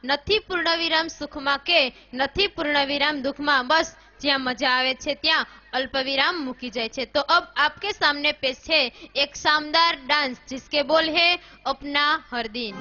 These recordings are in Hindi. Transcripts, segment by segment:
નથી પૂર્ણવિરામ સુખમાં કે નથી પૂર્णविराम दुखમાં। बस જ્યાં मजा आवे छे ત્યાં अल्पविराम મૂકી જાય છે। तो अब आपके सामने पेश है एक शानदार डांस जिसके बोल है अपना हर दिन।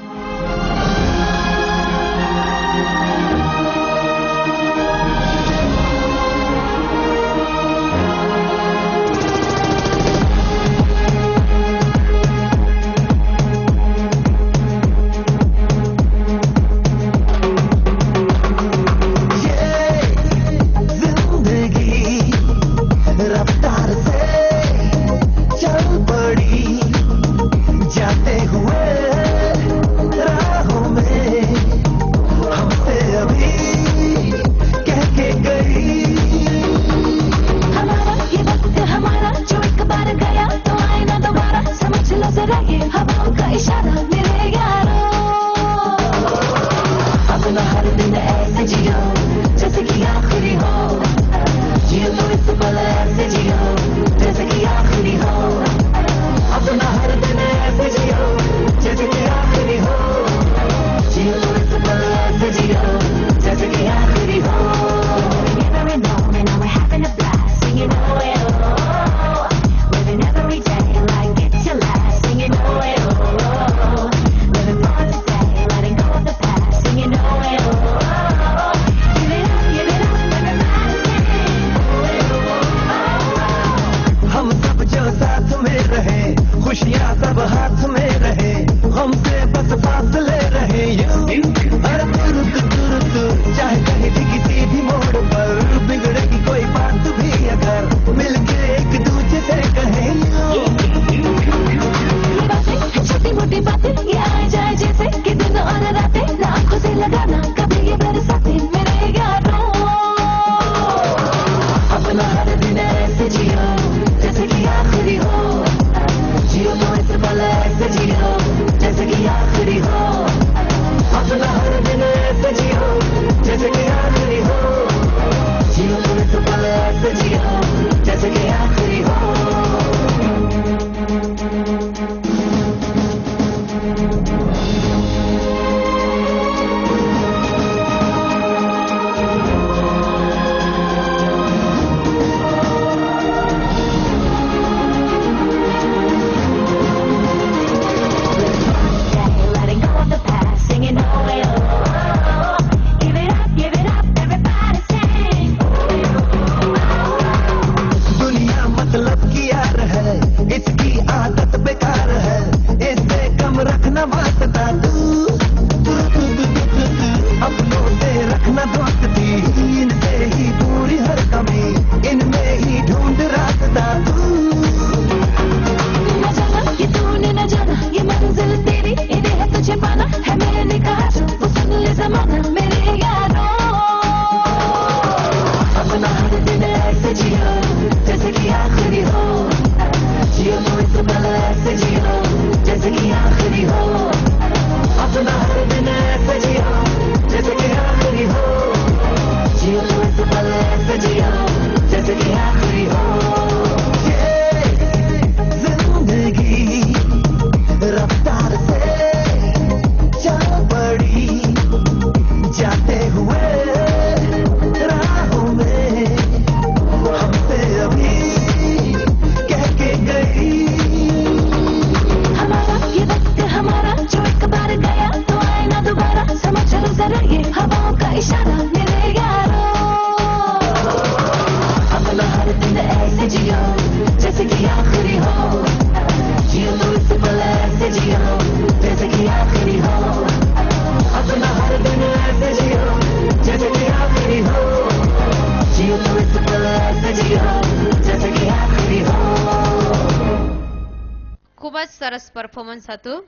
खूब ज सरस परफॉर्मन्स हतुं।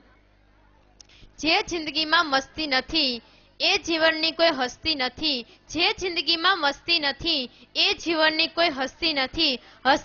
जे जिंदगी में मस्ती नथी ए जीवननी कोई हस्ती नथी। जे जिंदगी में मस्ती नथी ए जीवननी कोई हस्ती नथी।